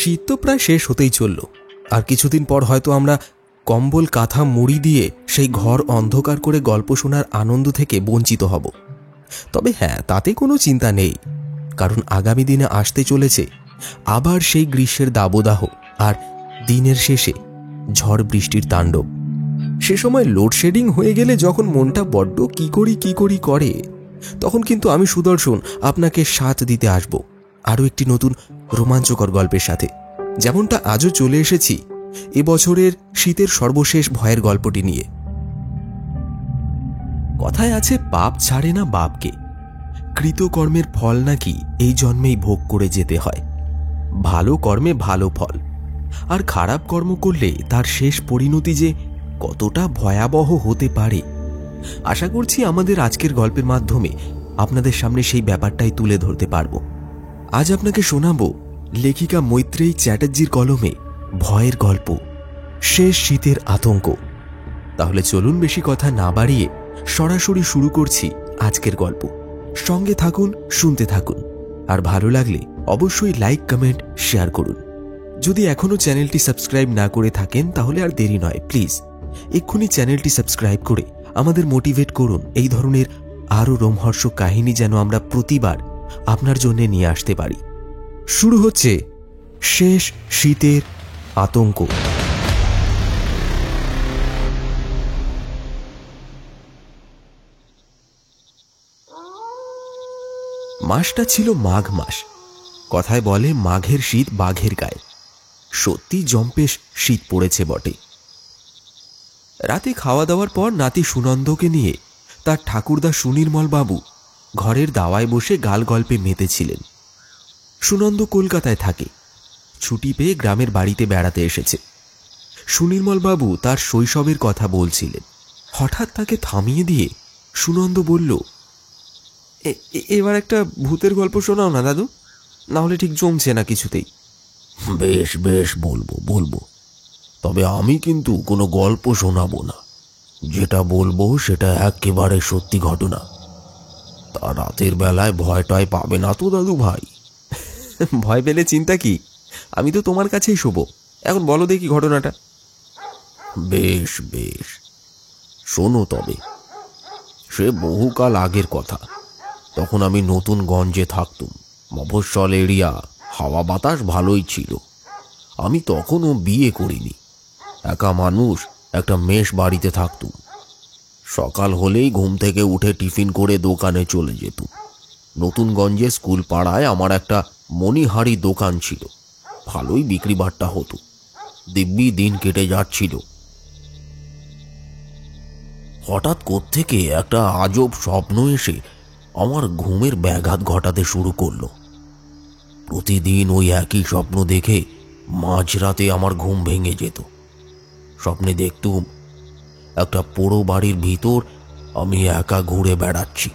শীত তো প্রায় শেষ হতেই চলল, আর কিছুদিন পর হয়তো আমরা কম্বল কাঁথা মুড়ি দিয়ে সেই ঘর অন্ধকার করে গল্প শোনার আনন্দ থেকে বঞ্চিত হব। তবে হ্যাঁ, তাতে কোনো চিন্তা নেই, কারণ আগামী দিনে আসতে চলেছে আবার সেই গ্রীষ্মের দাবদাহ আর দিনের শেষে ঝড় বৃষ্টির তাণ্ডব। সে সময় লোডশেডিং হয়ে গেলে যখন মনটা বড্ড কি করি করে, তখন কিন্তু আমি সুদর্শন আপনাকে সাথ দিতে আসব আরও একটি নতুন রোমাঞ্চকর গল্পের সাথে, যেমনটা আজও চলে এসেছি এবছরের শীতের সর্বশেষ ভয়ের গল্পটি নিয়ে। কথায় আছে, পাপ ছাড়ে না বাপকে, কৃতকর্মের ফল নাকি এই জন্মেই ভোগ করে যেতে হয়। ভালো কর্মে ভালো ফল, আর খারাপ কর্ম করলে তার শেষ পরিণতি যে কতটা ভয়াবহ হতে পারে, আশা করছি আমাদের আজকের গল্পের মাধ্যমে আপনাদের সামনে সেই ব্যাপারটাই তুলে ধরতে পারব। আজ আপনাকে শোনাব লেখিকা মৈত্রেয়ী চ্যাটার্জির কলমে ভয়ের গল্প, শেষ শীতের আতঙ্ক। তাহলে চলুন বেশি কথা না বাড়িয়ে সরাসরি শুরু করছি আজকের গল্প। সঙ্গে থাকুন, শুনতে থাকুন, আর ভালো লাগলে অবশ্যই লাইক, কমেন্ট, শেয়ার করুন। যদি এখনও চ্যানেলটি সাবস্ক্রাইব না করে থাকেন তাহলে আর দেরি নয়, প্লিজ এক্ষুনি চ্যানেলটি সাবস্ক্রাইব করে আমাদের মোটিভেট করুন এই ধরনের আরও রোমহর্ষক কাহিনী যেন আমরা প্রতিবার আপনার জন্য নিয়ে আসতে পারি। শুরু হচ্ছে শেষ শীতের আতঙ্ক। মাসটা ছিল মাঘ মাস। কথায় বলে, মাঘের শীত বাঘের গায়ে। সত্যি জম্পেশ শীত পড়েছে বটে। রাতে খাওয়া দাওয়ার পর নাতি সুনন্দকে নিয়ে তার ঠাকুরদা সুনির্মল বাবু ঘরের দাওয়ায় বসে গাল গল্পে মেতেছিলেন। সুনন্দ কলকাতায় থাকে, ছুটি পেয়ে গ্রামের বাড়িতে বেড়াতে এসেছে। সুনির্মল বাবু তার শৈশবের কথা বলছিলেন। হঠাৎ তাকে থামিয়ে দিয়ে সুনন্দ বলল, এবার একটা ভূতের গল্প শোনাও না দাদু, না হলে ঠিক জমছে না কিছুতেই। বেশ বেশ, বলবো, তবে আমি কিন্তু কোনো গল্প শোনাবো না। যেটা বলবো সেটা একেবারে সত্যি ঘটনা। তা রাতের বেলায় ভয়টাই পাবে না তো দাদু ভাই? ভয় পেলে চিন্তা কি, আমি তো তোমার কাছেই শোবো। এখন বলো দেখি ঘটনাটা। বেশ বেশ, শোনো তবে। সে বহুকাল আগের কথা। তখন আমি নতুন গঞ্জে থাকতুম। মফস্বল এরিয়া, হাওয়া বাতাস ভালোই ছিল। আমি তখনও বিয়ে করিনি, একা মানুষ, একটা মেষ বাড়িতে থাকতুম। সকাল হলেই ঘুম থেকে উঠে টিফিন করে দোকানে চলে যেতুম। নতুনগঞ্জে স্কুল পাড়ায় আমার একটা মণিহারি দোকান ছিল। ভালোই বিক্রি বাট্টা হতো, দিব্যি দিন কেটে যাচ্ছিল। হঠাৎ কোত্থেকে একটা আজব স্বপ্ন এসে আমার ঘুমের ব্যাঘাত ঘটাতে শুরু করলো। প্রতিদিন ওই একই স্বপ্ন দেখে মাঝরাতে আমার ঘুম ভেঙে যেত। স্বপ্নে দেখতুম একটা পোড়ো বাড়ির ভিতর আমি একা ঘুরে বেড়াচ্ছি।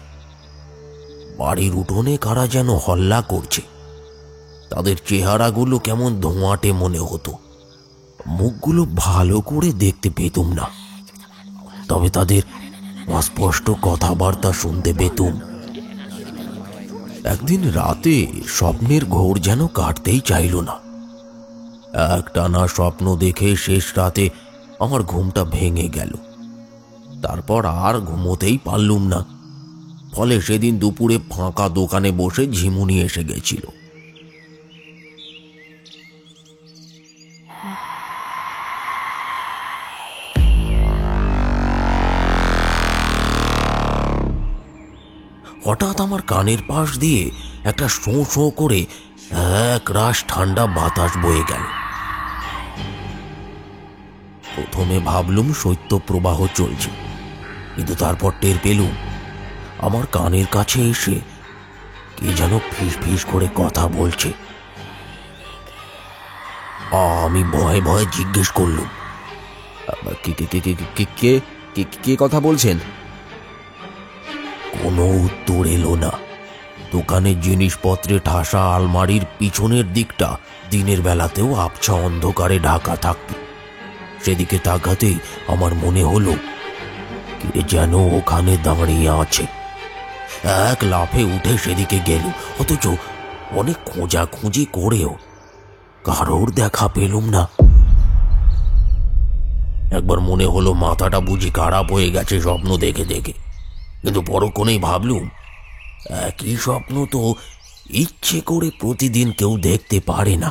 বাড়ির উঠোনে কারা যেন হল্লা করছে। তাদের চেহারাগুলো কেমন ধোঁয়াটে মনে হতো। মুখগুলো ভালো করে দেখতে পেতুম না, তবে তাদের অস্পষ্ট কথাবার্তা শুনতে পেতুম। একদিন রাতে স্বপ্নের ঘোর যেন কাটতেই চাইল না। একটানা স্বপ্ন দেখে শেষ রাতে আমার ঘুমটা ভেঙে গেল। তারপর আর ঘুমোতেই পারলুম না। ফলে সেদিন দুপুরে ফাঁকা দোকানে বসে ঝিমুনি এসে গেছিল। হঠাৎ আমার কানের পাশ দিয়ে একটা শোঁ শোঁ করে এক রাশ ঠান্ডা বাতাস বয়ে গেল। প্রথমে ভাবলুম শৈত্যপ্রবাহ চলছে, কিন্তু তারপর টের পেলুম আমার কানের কাছে এসে কে যেন ফিস ফিস করে কথা বলছে। আমি ভয়ে ভয়ে জিজ্ঞেস করলুম, কে কথা বলছেন? কোনো উত্তর এলো না। দোকানের জিনিসপত্রে ঠাসা আলমারির পিছনের দিকটা দিনের বেলাতেও আবছা অন্ধকারে ঢাকা থাকত। সেদিকে তাকাতেই আমার মনে হলো কে যেন ওখানে দাঁড়িয়ে আছে। এক লাফে উঠে সেদিকে গেল, অথচ অনেক খোঁজাখুঁজি করেও কারোর দেখা পেলুম না। একবার মনে হলো মাথাটা বুঝি খারাপ হয়ে গেছে স্বপ্ন দেখে দেখে, কিন্তু পরক্ষণেই ভাবলুম একই স্বপ্ন তো ইচ্ছে করে প্রতিদিন কেউ দেখতে পারে না,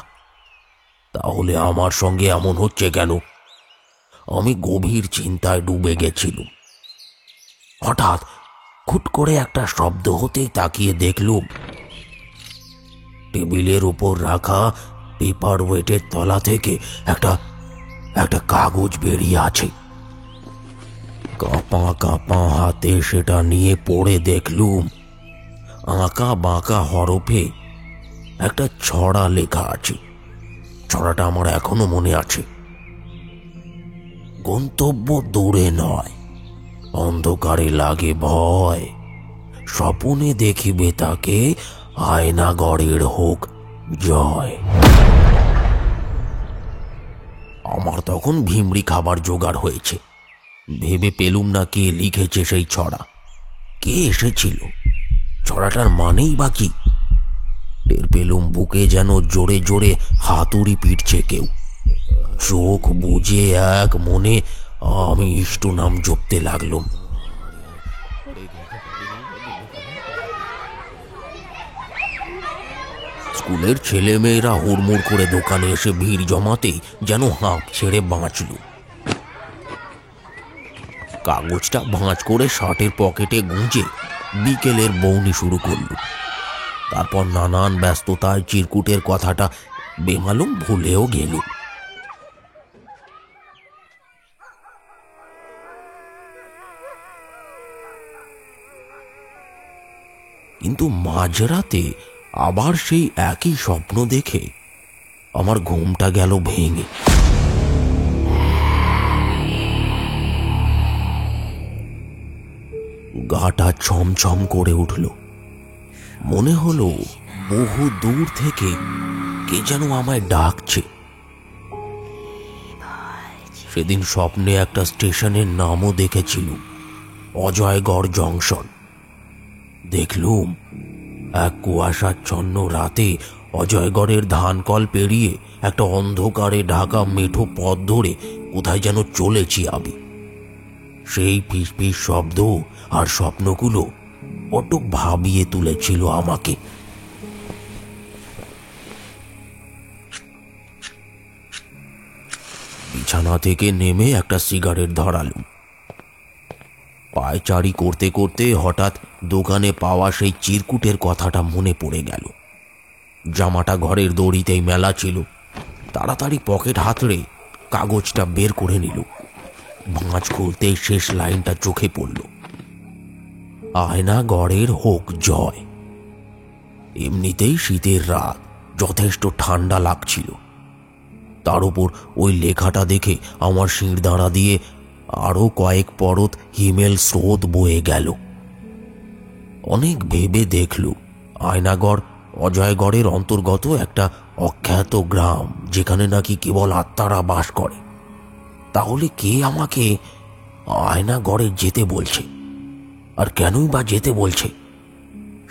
তাহলে আমার সঙ্গে এমন হচ্ছে কেন? আমি গভীর চিন্তায় ডুবে গেছিলুম। হঠাৎ খুট করে একটা শব্দ হতেই তাকিয়ে দেখলুম টেবিলের উপর রাখা পেপার ওয়েটের তলা থেকে একটা একটা কাগজ বেরিয়ে আছে। কাঁপা কাঁপা হাতে সেটা নিয়ে পড়ে দেখলুম আঁকা বাঁকা হরফে একটা ছড়া লেখা আছে। ছড়াটা আমার এখনো মনে আছে। গন্তব্য দূরে নয়, অন্ধকারে লাগে ভয়, স্বপনে দেখিবে তাকে, আয়নাগড়ের হোক জয়। আমার তখন ভিমড়ি খাবার জোগাড় হয়েছে। ভেবে পেলুম না কে লিখেছে সেই ছড়া, কে এসেছিল, ছড়াটার মানেই বা কি। টের পেলুম বুকে যেন জোরে জোরে হাতুড়ি পিটছে কেউ। চোখ বুজে এক মনে আমি ইষ্ট নাম জপতে লাগলুম। স্কুলের ছেলে মেয়েরা হুড়মুড় করে দোকানে এসে ভিড় জমাতেই যেন হাঁপ ছেড়ে বাঁচল। কাগজটা ভাঁজ করে শার্টের পকেটে গুঁজে বিকেলের বউনি শুরু করল। তারপর নানান ব্যস্ততায় চিরকুটের কথাটা বেমালুম ভুলেও গেল। কিন্তু মাঝরাতে আবার সেই একই স্বপ্ন দেখে আমার ঘুমটা গেল ভেঙে। গাটা ছমছম করে উঠল। মনে হলো বহু দূর থেকে কে যেন আমায় ডাকছে। সেদিন স্বপ্নে একটা স্টেশনের নামও দেখেছিল, অজয়গড় জংশন। দেখলুম এক কুয়াশাচ্ছন্ন রাতে অজয়গড়ের ধানকল পেরিয়ে একটা অন্ধকারে ঢাকা মেঠো পথ ধরে কোথায় যেন চলেছি আমি। সেই ফিসফিস শব্দ আর স্বপ্নগুলো বড্ড ভাবিয়ে তুলেছিল আমাকে। বিছানা থেকে নেমে একটা সিগারেট ধরালুম। পায়চারি করতে করতে হঠাৎ দোকানে পাওয়া সেই চিরকুটের কথাটা মনে পড়ে গেল। জামাটা ঘরের দড়িতেই মেলা ছিল। তাড়াতাড়ি পকেট হাতড়ে কাগজটা বের করে নিল। ভাঁজ খুলতেই শেষ লাইনটা চোখে পড়ল, আয়নাগড়ের হোক জয়। এমনিতেই শীতের রাত, যথেষ্ট ঠান্ডা লাগছিল। তার উপর ওই লেখাটা দেখে আমার শিরদাঁড়া দিয়ে আরো কয়েক পরত হিমেল স্রোত বয়ে গেল। অনেক ভেবে দেখল আয়নাগড় অজয়গড়ের অন্তর্গত একটা অখ্যাত গ্রাম, যেখানে নাকি কেবল আত্মারা বাস করে। তাহলে কে আমাকে আয়নাগড়ে যেতে বলছে, আর কেনই বা যেতে বলছে?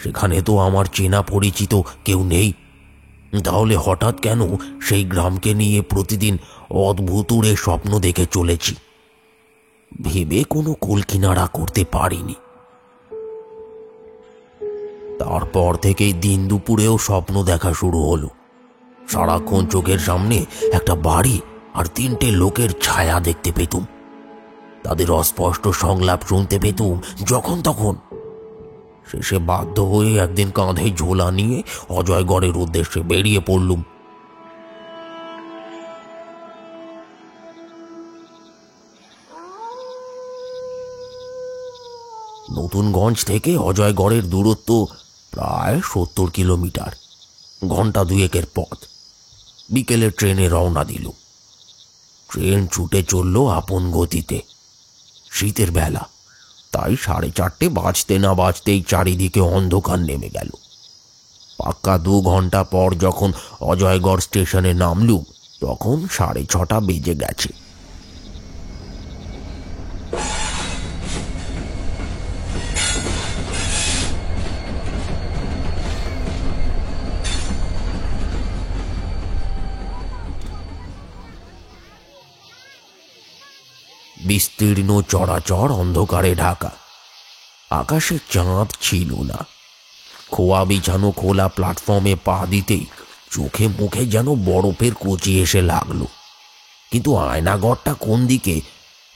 সেখানে তো আমার চেনা পরিচিত কেউ নেই। তাহলে হঠাৎ কেন সেই গ্রামকে নিয়ে প্রতিদিন অদ্ভুতুড়ে স্বপ্ন দেখে চলেছি? ভেবে কোনো কুলকিনারা করতে পারিনি। তারপর থেকেই দিন দুপুরেও স্বপ্ন দেখা শুরু হলো। সারাক্ষণ চোখের সামনে একটা বাড়ি আর 3টে লোকের ছায়া দেখতে পেতুম। তাদের অস্পষ্ট সংলাপ শুনতে পেতুম যখন তখন। শেষে বাধ্য হয়ে একদিন কাঁধে ঝোলা নিয়ে অজয়গড়ের উদ্দেশ্যে বেরিয়ে পড়লুম। নতুনগঞ্জ থেকে অজয়গড়ের দূরত্ব প্রায় 70 কিলোমিটার, ঘন্টা 2-এর পথ। বিকেলে ট্রেনে রওনা দিল। ট্রেন ছুটে চলল আপন গতিতে। শীতের বেলা, তাই 4:30 বাজতে না বাজতেই চারিদিকে অন্ধকার নেমে গেল। পাক্কা 2 ঘন্টা পর যখন অজয়গড় স্টেশনে নামলুম, তখন 6:30 বেজে গেছে। বিস্তীর্ণ চরাচর অন্ধকারে ঢাকা। আকাশে চাঁদ ছিল না। খোয়া বিছানো খোলা প্ল্যাটফর্মে পা দিতেই চোখে মুখে যেন বরফের কচি এসে লাগলো, কিন্তু আয়নাঘরটা কোন দিকে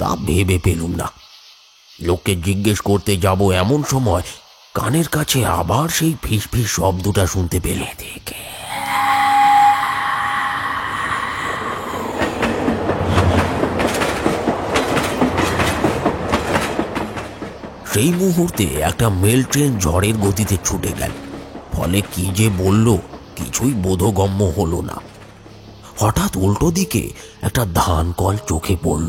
তা ভেবে পেলুম না। লোককে জিজ্ঞেস করতে যাব এমন সময় কানের কাছে আবার সেই ফিসফিস শব্দটা শুনতে পেলে। সেই মুহূর্তে একটা মেল ট্রেন ঝড়ের গতিতে ছুটে গেল। ফলে কি যে বলল কিছুই বোধগম্য হলো না। হঠাৎ উল্টো দিকে একটা ধান কল চোখে পড়ল।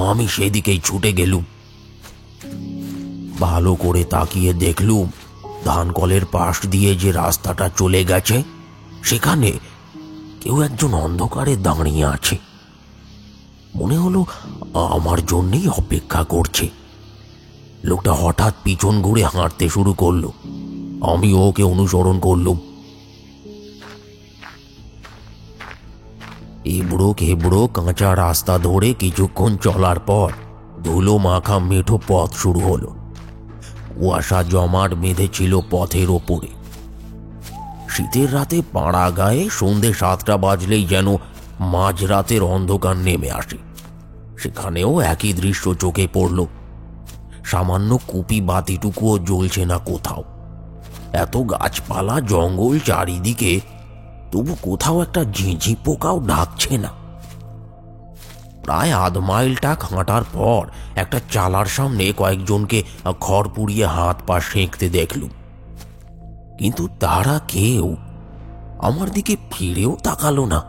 আমি সেদিকেই ছুটে গেলুম। ভালো করে তাকিয়ে দেখলুম ধান কলের পাশ দিয়ে যে রাস্তাটা চলে গেছে সেখানে কেউ একজন অন্ধকারে দাঁড়িয়ে আছে। মনে হলো আমার জন্যই অপেক্ষা করছে। লোকটা হঠাৎ পিছন ঘুরে হাঁটতে শুরু করলো। আমি ওকে অনুসরণ করলুম। এবড়ো খেবড়ো কাঁচা রাস্তা ধরে কিছুক্ষণ চলার পর ধুলো মাখা মেঠো পথ শুরু হলো। কুয়াশা জমাট বেঁধেছিল পথের ওপরে। শীতের রাতে পাড়া গায়ে সন্ধে 7টা বাজলেই যেন মাঝরাতের অন্ধকার নেমে আসে। সেখানেও একই দৃশ্য চোখে পড়ল। সামান্য কুপি বাতিটুকুও জ্বলছে না কোথাও। এত গাছপালা জঙ্গল চারিদিকে, তবু কোথাও একটা ঝিঁঝি পোকাও ডাকছে না। প্রায় আধ মাইলটা হাঁটার পর একটা চালার সামনে কয়েকজনকে খড় পুড়িয়ে হাত পা সেঁকতে দেখলুম, কিন্তু তারা কেউ আমার দিকে ফিরেও তাকালো না।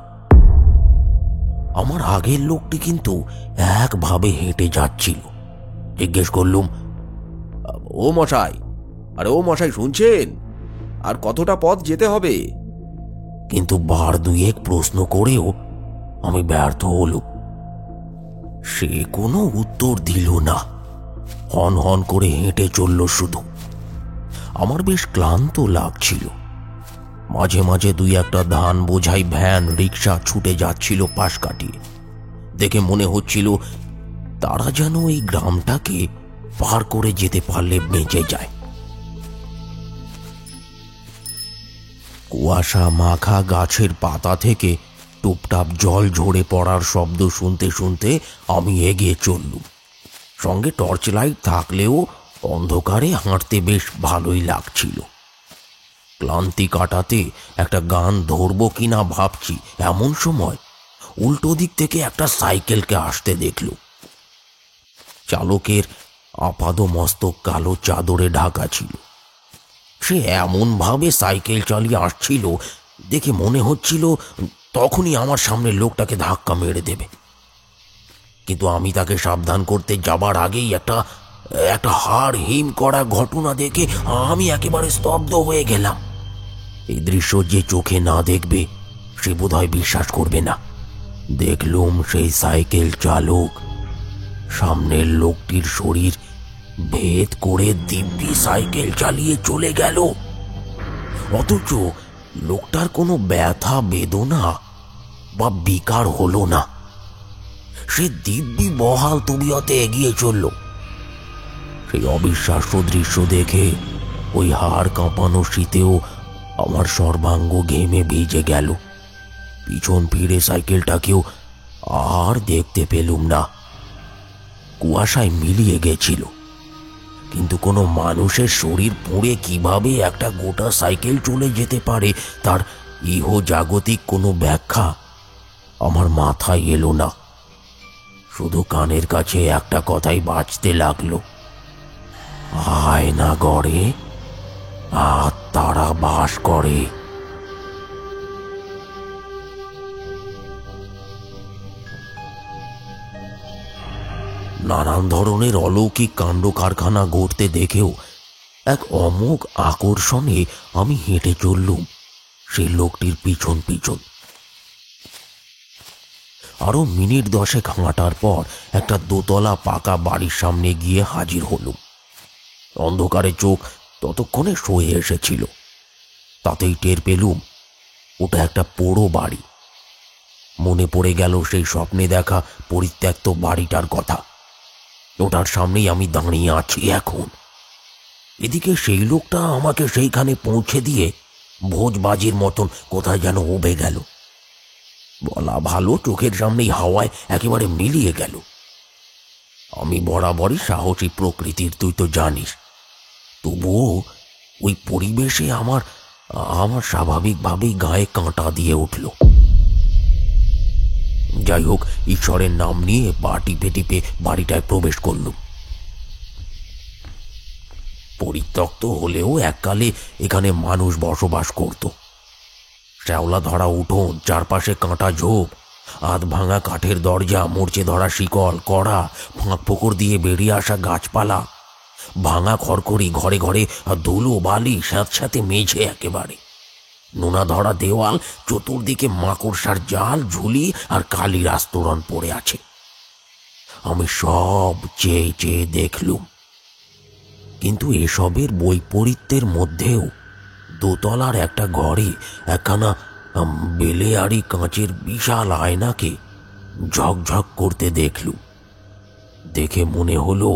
আমার আগের লোকটি কিন্তু একভাবে হেঁটে যাচ্ছিল। জিজ্ঞেস করলুম, ও মশাই, আরে ও মশাই, শুনছেন? আর কতটা পথ যেতে হবে? কিন্তু বার দুয়েক প্রশ্ন করেও আমি ব্যর্থ হলুম। সে কোনো উত্তর দিল না। হন হন করে হেঁটে চলল শুধু। আমার বেশ ক্লান্ত লাগছিল। মাঝে মাঝে দুই একটা ধান বোঝাই ভ্যান রিক্সা ছুটে যাচ্ছিল পাশ কাটিয়ে। দেখে মনে হচ্ছিল তারা যেন এই গ্রামটাকে পার করে যেতে পারলে বেঁচে যায়। কুয়াশা মাখা গাছের পাতা থেকে টুপটাপ জল ঝরে পড়ার শব্দ শুনতে শুনতে আমি এগিয়ে চললুম। সঙ্গে টর্চ লাইট থাকলেও অন্ধকারে হাঁটতে বেশ ভালোই লাগছিল। ক্লান্তি কাটাতে একটা গান ধরব কিনা ভাবছি এমন সময় উল্টো দিক থেকে একটা সাইকেলকে আসতে দেখলুম। চালকের আপাদমস্তক কালো চাদরে ঢাকা ছিল। সে এমনভাবে সাইকেল চালিয়ে আসছিল দেখে মনে হচ্ছিল তখনই আমার সামনে লোকটাকে ধাক্কা মেরে দেবে। কিন্তু আমি তাকে সাবধান করতে যাবার আগেই একটা হাড় হিম করা ঘটনা দেখে আমি একেবারে স্তব্ধ হয়ে গেলাম। এই দৃশ্য যে চোখে না দেখবে সে বোধহয় বিশ্বাস করবে না। দেখলুম সেই সাইকেল চালক সামনের লোকটির শরীর ভেদ করে দিব্যি সাইকেল চালিয়ে চলে গেল। অথচ লোকটার কোনো ব্যথা বেদনা বা বিকার হলো না। সে দিব্যি বহাল তবিয়তে এগিয়ে চলল। সেই অবিশ্বাস্য দৃশ্য দেখে ওই হাড় কাঁপানো শীতেও আমার সর্বাঙ্গ ঘেমে ভিজে গেল। পিছন ফিরে সাইকেলটাকেও আর দেখতে পেলুম না। কুয়াশায় মিলিয়ে গেছিল, কিন্তু কোনো মানুষের শরীর পুড়ে কিভাবে একটা গোটা সাইকেল চলে যেতে পারে তার ইহজাগতিক কোনো ব্যাখ্যা আমার মাথায় এলো না। শুধু কানের কাছে একটা কথাই বাজতে লাগলো, আয়না গড়ে আত্মারা বাস করে। নানান ধরনের অলৌকিক কাণ্ড কারখানা ঘটতে দেখেও এক অমোঘ আকর্ষণে আমি হেঁটে চললুম সেই লোকটির পিছন পিছন। আরো মিনিট 10 হাঁটার পর একটা দোতলা পাকা বাড়ির সামনে গিয়ে হাজির হলুম। অন্ধকারে চোখ ততক্ষণে সয়ে এসেছিল। তাতেই টের পেলুম ওটা একটা পোড়ো বাড়ি। মনে পড়ে গেল সেই স্বপ্নে দেখা পরিত্যক্ত বাড়িটার কথা। ওটার সামনেই আমি দাঁড়িয়ে আছি এখন। এদিকে সেই লোকটা আমাকে সেইখানে পৌঁছে দিয়ে ভোজবাজির মতন কোথায় যেন উবে গেল। বলা ভালো, চোখের সামনেই হাওয়ায় একেবারে মিলিয়ে গেল। আমি বরাবরই সাহসী প্রকৃতির, তুই তো জানিস। তবুও ওই পরিবেশে আমার আমার স্বাভাবিকভাবেই গায়ে কাঁটা দিয়ে উঠল। যাই হোক, ঈশ্বরের নাম নিয়ে পা টিপে টিপে বাড়িটায় প্রবেশ করলুম। পরিত্যক্ত হলেও এককালে এখানে মানুষ বসবাস করত। শ্যাওলা ধরা উঠোন, চারপাশে কাঁটা ঝোপ, আধ ভাঙা কাঠের দরজা, মরচে ধরা শিকল, কড়া, ফাঁক ফোকর দিয়ে বেরিয়ে আসা গাছপালা, ভাঙা খড়খড়ি, ঘরে ঘরে ধুলো বালি, স্যাঁতস্যাঁতে মেঝে একেবারে, নোনা ধরা দেওয়াল, চতুর্দিকে মাকড়সার জাল, ঝুলি আর কালির আস্তরণ পড়ে আছে। আমি সব চেয়ে চেয়ে দেখলুম, কিন্তু এসবের বৈপরীত্যের মধ্যেও দোতলার একটা ঘরে একখানা বেলেয়ারি কাঁচের বিশাল আয়নাকে ঝকঝক করতে দেখলুম। দেখে মনে হলো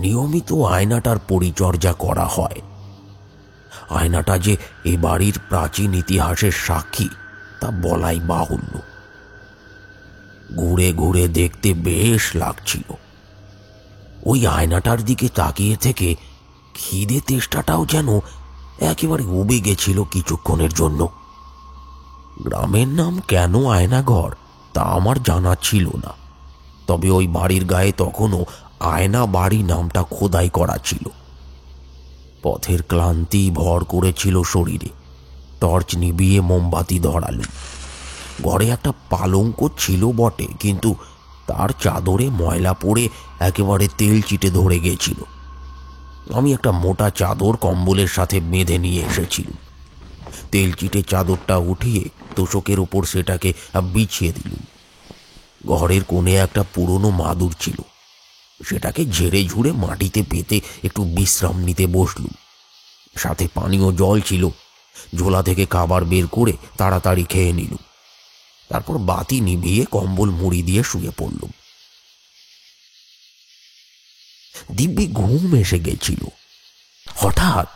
নিয়মিত আয়নাটার পরিচর্যা করা হয়। আয়নাটা যে এ বাড়ির প্রাচীন ইতিহাসের সাক্ষী তা বলাই বাহুল্য। ঘুরে ঘুরে দেখতে বেশ লাগছিল। ওই আয়নাটার দিকে তাকিয়ে থেকে খিদে তেষ্টাটাও যেন একেবারে উবে গেছিল কিছুক্ষণের জন্য। গ্রামের নাম কেন আয়নাঘর তা আমার জানা ছিল না, তবে ওই বাড়ির গায়ে তখনও আয়না বাড়ি নামটা খোদাই করা ছিল। পথের ক্লান্তি ভর করেছিল শরীরে। টর্চ নিভিয়ে মোমবাতি ধরালুম। ঘরে একটা পালঙ্ক ছিল বটে, কিন্তু তার চাদরে ময়লা পড়ে একেবারে তেল চিটে ধরে গেছিল। আমি একটা মোটা চাদর কম্বলের সাথে বেঁধে নিয়ে এসেছিলাম। তেল চিটে চাদরটা উঠিয়ে তোষকের ওপর সেটাকে বিছিয়ে দিলুম। ঘরের কোণে একটা পুরনো মাদুর ছিল, সেটাকে ঝেড়ে ঝুড়ে মাটিতে পেতে একটু বিশ্রাম নিতে বসলুম। সাথে পানীয় জল ছিল, ঝোলা থেকে খাবার বের করে তাড়াতাড়ি খেয়ে নিলুম। তারপর বাতি নিভিয়ে কম্বল মুড়ি দিয়ে শুয়ে পড়লুম। দিব্যি ঘুম এসে গেছিল। হঠাৎ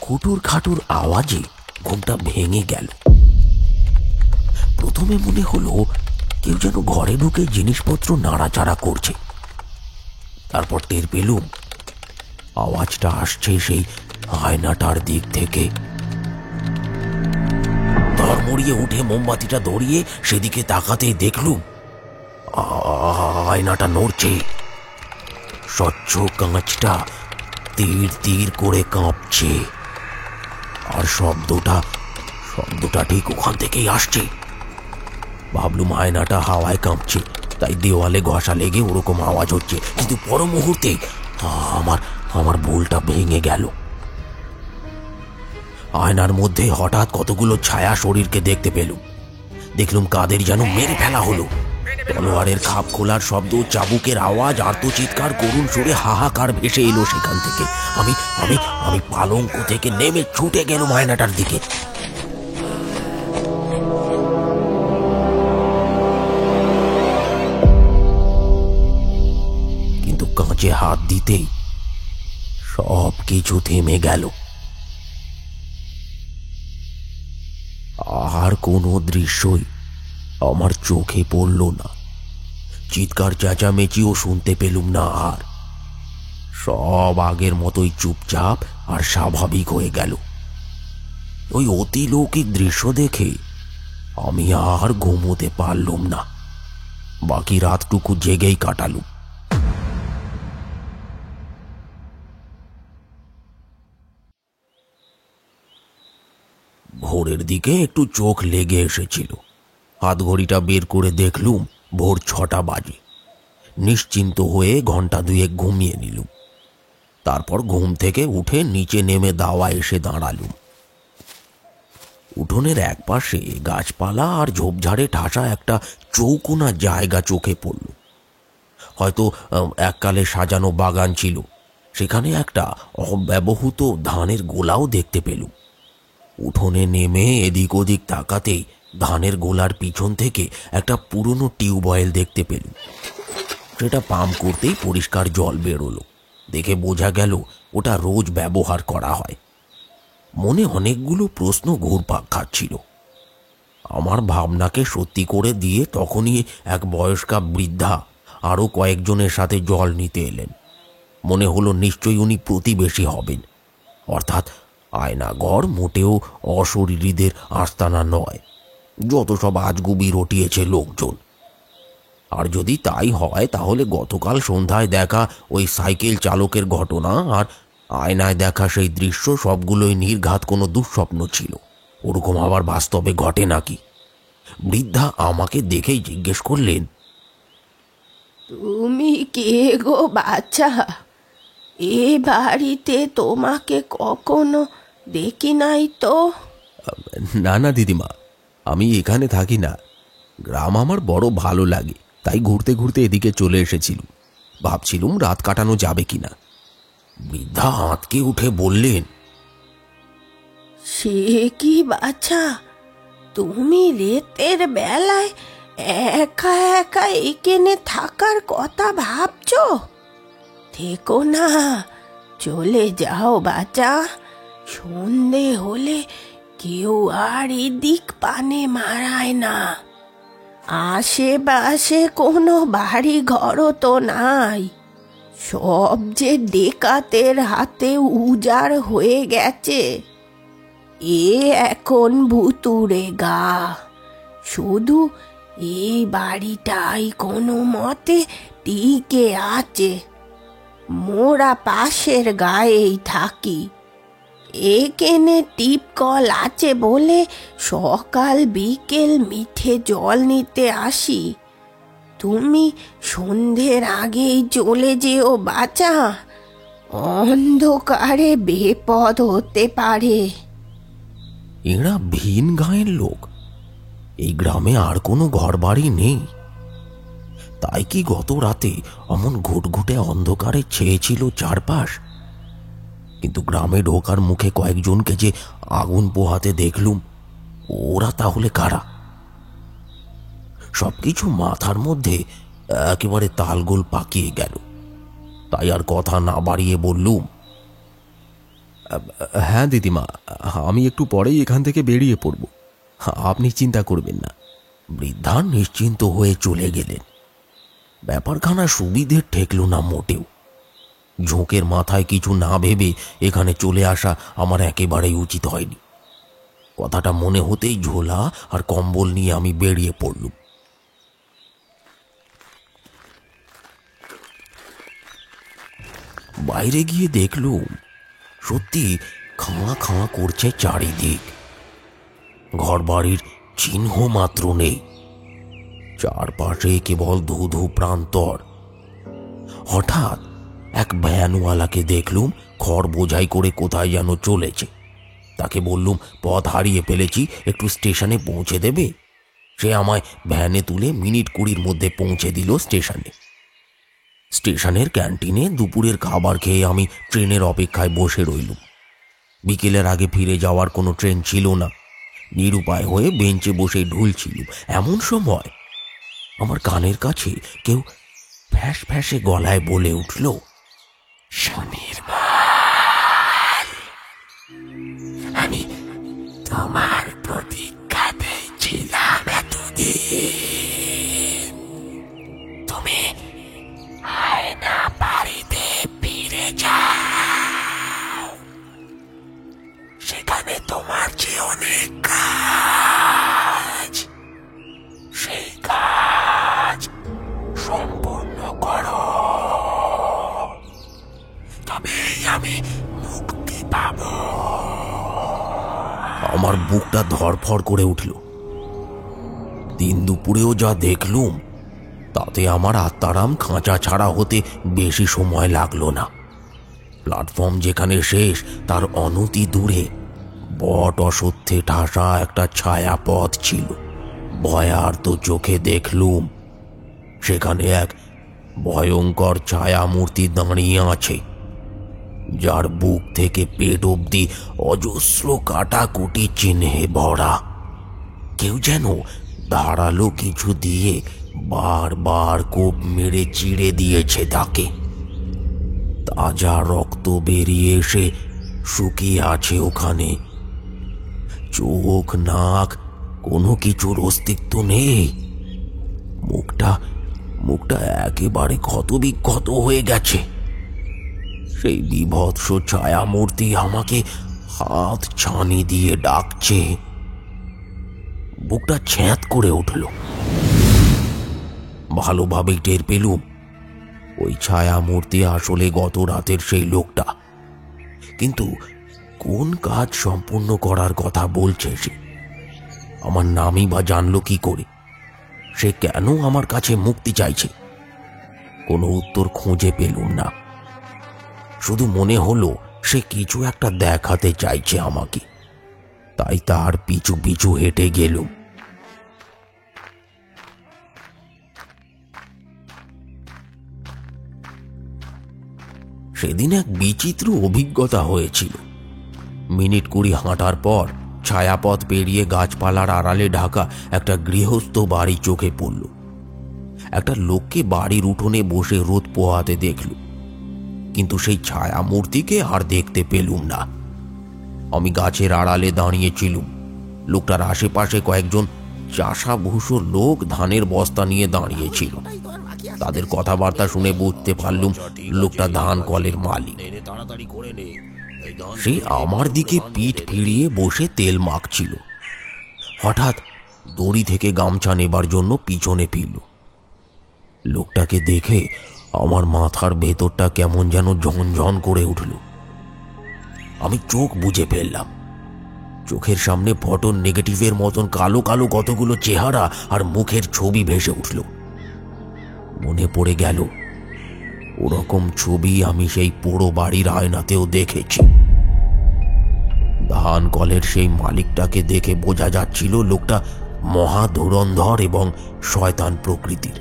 খুটুর খাটুর আওয়াজে ঘুমটা ভেঙে গেল। প্রথমে মনে হলো কেউ যেন ঘরে ঢুকে জিনিসপত্র নাড়াচাড়া করছে। তারপর টের পেলুম আওয়াজটা আসছে সেই আয়নাটার দিক থেকে। ধর্মড়িয়ে উঠে মোমবাতিটা ধরিয়ে সেদিকে তাকাতেই দেখলুম আয়নাটা নড়ছে। স্বচ্ছ কাঁচটা তীর তীর করে কাঁপছে, আর শব্দটা ঠিক ওখান থেকেই আসছে। ভাবলুম আয়নাটা হাওয়ায় কাঁপছে, তাই দেওয়ালে ঘষা লেগে ওরকম আওয়াজ হচ্ছে। কিন্তু পর মুহূর্তে আমার ভুলটা ভেঙে গেল। আয়নার মধ্যে হঠাৎ কতগুলো ছায়া শরীরকে দেখতে পেলুম। দেখলুম কাদের যেন মেরে ফেলা হলো। তলোয়ারের খাপ খোলার শব্দ, চাবুকের আওয়াজ, আর্তচিৎকার, করুণ সুরে হাহাকার ভেসে এলো সেখান থেকে। আমি আমি আমি পালঙ্ক থেকে নেমে ছুটে গেলুম আয়নাটার দিকে। কিন্তু কাঁচে হাত দিতেই সব কিছু থেমে গেল। আর কোনো দৃশ্যই আমার চোখে পড়ল না। চিৎকার চেঁচামেচিও শুনতে পেলুম না। আর সব আগের মতোই চুপচাপ আর স্বাভাবিক হয়ে গেল। ওই অতিলৌকিক দৃশ্য দেখে আমি আর ঘুমোতে পারলুম না। বাকি রাতটুকু জেগেই কাটালুম। ভোরের দিকে একটু চোখ লেগে এসেছিল। হাত ঘড়িটা বের করে দেখলুম ভোর 6টা বাজে। নিশ্চিন্ত হয়ে ঘন্টা দুয়েক ঘুমিয়ে নিলুম। তারপর ঘুম থেকে উঠে নিচে নেমে দাওয়া এসে দাঁড়ালুম। উঠোনের একপাশে গাছপালা আর ঝোপঝাড়ে ঠাসা একটা চৌকোনা জায়গা চোখে পড়ল। হয়তো এককালে সাজানো বাগান ছিল। সেখানে একটা অব্যবহৃত ধানের গোলাও দেখতে পেলুম। উঠোনে নেমে এদিক ওদিক তাকাতেই ধানের গোলার পিছন থেকে একটা পুরনো টিউবওয়েল দেখতে পেলুম। সেটা পাম্প করতেই পরিষ্কার জল বেরোলো। দেখে বোঝা গেল ওটা রোজ ব্যবহার করা হয়। মনে অনেকগুলো প্রশ্ন ঘুরপাক খাচ্ছিল। আমার ভাবনাকে সত্যি করে দিয়ে তখনই এক বয়স্কা বৃদ্ধা আরও কয়েকজনের সাথে জল নিতে এলেন। মনে হলো নিশ্চয়ই উনি প্রতিবেশী হবেন, অর্থাৎ আয়নাঘর মোটেও অশরীরীদের আস্তানা নয়, যত সব আজগুবি রটিয়েছে লোকজন। আর যদি তাই হয় তাহলে গতকাল সন্ধ্যায় দেখা ওই সাইকেল চালকের ঘটনা আর আয়নায় দেখা সেই দৃশ্য সবগুলোই নির্ঘাত কোনো দুঃস্বপ্ন ছিল। ওরকম আবার বাস্তবে ঘটে নাকি? বৃদ্ধা আমাকে দেখেই জিজ্ঞেস করলেন, তুমি কে গো বাচ্চা? এ বাড়িতে তোমাকে কখনো দেখি নাই তো। না না দিদিমা, আমি এখানে থাকি না। গ্রাম আমার বড় ভালো লাগে, তাই ঘুরতে ঘুরতে এদিকে চলে এসেছিলুম। ভাবছিলুম রাত কাটানো যাবে কিনা। বৃদ্ধা আঁতকে উঠে বললেন, সে কি বাচ্চা, তুমি রাতের বেলায় একা একা এখানে থাকার কথা ভাবছো? থেকো না, চলে যাও বাচ্চা। সন্ধে হলে কেউ আর এদিক পানে মারায় না। আশেপাশে কোনো বাড়ি ঘরও তো নাই, সব যে ডাকাতের হাতে উজাড় হয়ে গেছে। এ এখন ভুতুড়ে গা, শুধু এই বাড়িটাই কোনো মতে টিকে আছে। মোরা পাশের গায়েই থাকি। এখানে টিপকল আছে বলে সকাল বিকেল মিঠে জল নিতে আসি। তুমি সন্ধ্যের আগেই চলে যেও বাচ্চা, অন্ধকারে বিপদ হতে পারে। এরা ভিন গাঁয়ের লোক? এই গ্রামে আর কোনো ঘরবাড়ি নেই? তাই কি গত রাতে অমন ঘুটঘুটে অন্ধকারে ছেয়েছিল চারপাশ? কিন্তু গ্রামে ঢোকার মুখে কয়েকজনকে যে আগুন পোহাতে দেখলুম, ওরা তাহলে কারা? সবকিছু মাথার মধ্যে একেবারে তালগোল পাকিয়ে গেল। তাই আর কথা না বাড়িয়ে বললুম, হ্যাঁ দিদিমা, আমি একটু পরেই এখান থেকে বেরিয়ে পড়ব, আপনি চিন্তা করবেন না। বৃদ্ধা নিশ্চিন্ত হয়ে চলে গেলেন। ব্যাপারখানা সুবিধে ঠেকল না মোটেও। ঝোঁকের মাথায় কিছু না ভেবে এখানে চলে আসা আমার একেবারেই উচিত হয়নি। কথাটা মনে হতেই ঝোলা আর কম্বল নিয়ে আমি বেরিয়ে পড়লুম। বাইরে গিয়ে দেখলুম সত্যি খাওয়া খাওয়া করছে চারিদিক। ঘরবাড়ির চিহ্ন মাত্র নেই, চারপাশে কেবল ধুধু প্রান্তর। হঠাৎ এক ভ্যানওয়ালাকে দেখলুম খড় বোঝাই করে কোথায় যেন চলেছে। তাকে বললুম পথ হারিয়ে ফেলেছি, একটু স্টেশনে পৌঁছে দেবে? সে আমায় ভ্যানে তুলে মিনিট 20 মধ্যে পৌঁছে দিল স্টেশনে। স্টেশনের ক্যান্টিনে দুপুরের খাবার খেয়ে আমি ট্রেনের অপেক্ষায় বসে রইলুম। বিকেলের আগে ফিরে যাওয়ার কোনো ট্রেন ছিল না। নিরুপায় হয়ে বেঞ্চে বসে ঢুলছিলুম। এমন সময় আমার কানের কাছে কেউ ফ্যাঁস ফ্যাঁসে গলায় বলে উঠল, সুনির্মল, আমি তোমার প্রতীক্ষাতেই ছিলাম এতদিন। তুমি আয়না বাড়িতে ফিরে যাও, সেখানে তোমার যে অনেক কাজ, সেই কাজ সম্পূর্ণ করো, তবেই আমি মুক্তি পাব। আমার বুকটা ধড়ফড় করে উঠল। দিন দুপুরেও যা দেখলুম তাতে আমার আত্মারাম খাঁচা ছাড়া হতে বেশি সময় লাগলো না। প্ল্যাটফর্ম যেখানে শেষ তার অনতি দূরে বট অসত্যে ঠাসা একটা ছায়া পথ ছিল। ভয়ার্ত চোখে দেখলুম সেখানে এক ভয়ঙ্কর ছায়া মূর্তি দাঁড়িয়ে আছে, যার বুক থেকে পেট অবধি অজস্র কাটাকুটি চিহ্নে ভরা। কেউ যেন ধারালো কিছু দিয়ে বারবার কোপ মেরে চিড়ে দিয়েছে তাকে। তাজা রক্ত বেরিয়ে এসে শুকিয়ে আছে ওখানে। চোখ, নাক, কোনো কিছুর অস্তিত্ব নেই। মুখটা মুখটা একেবারে ক্ষতবিক্ষত হয়ে গেছে। সেই বীভৎস ছায়ামূর্তি আমাকে হাত ছানি দিয়ে ডাকছে। বুকটা ছ্যাঁত করে উঠল। ভালোভাবেই টের পেলুম ওই ছায়ামূর্তি আসলে গত রাতের সেই লোকটা। কিন্তু কোন কাজ সম্পূর্ণ করার কথা বলছে সে? আমার নামই বা জানলো কি করে? সে কেন আমার কাছে মুক্তি চাইছে? কোনো উত্তর খুঁজে পেলুম না। শুধু মনে হলো সে কিছু একটা দেখাতে চাইছে আমাকে, তাই তার পিছু পিছু হেঁটে গেলুম। সেদিন এক বিচিত্র অভিজ্ঞতা হয়েছিল। মিনিট 20 হাঁটার পর ছায়াপথ পেরিয়ে গাছপালার আড়ালে ঢাকা একটা গৃহস্থ বাড়ি চোখে পড়ল। একটা লোককে বাড়ির উঠোনে বসে রোদ পোহাতে দেখল, কিন্তু সেই ছায়ামূর্তিকে আর দেখতে পেলুম না। আমি গাছের আড়ালে দাঁড়িয়েছিলুম। লোকটার আশেপাশে কয়েকজন চাষাভুষো লোক ধানের বস্তা নিয়ে দাঁড়িয়েছিল। তাদের কথাবার্তা শুনে বুঝতে পারলুম লোকটা ধান কলের মালিক। সে আমার দিকে পিঠ ফিরিয়ে বসে তেল মাখছিল। হঠাৎ দড়ি থেকে গামছা নেবার জন্য পিছনে ফিরল। লোকটাকে দেখে আমার মাথার ভেতরটা কেমন যেন ঝনঝন করে উঠল। আমি চোখ বুজে ফেললাম। চোখের সামনে ফটো নেগেটিভের মতন কালো কালো কতগুলো চেহারা আর মুখের ছবি ভেসে উঠল। মনে পড়ে গেল ওরকম ছবি আমি সেই পোড়ো বাড়ির আয়নাতেও দেখেছি। ধান কলের সেই মালিকটাকে দেখে বোঝা যাচ্ছিল লোকটা মহা ধুরন্ধর এবং শয়তান প্রকৃতির।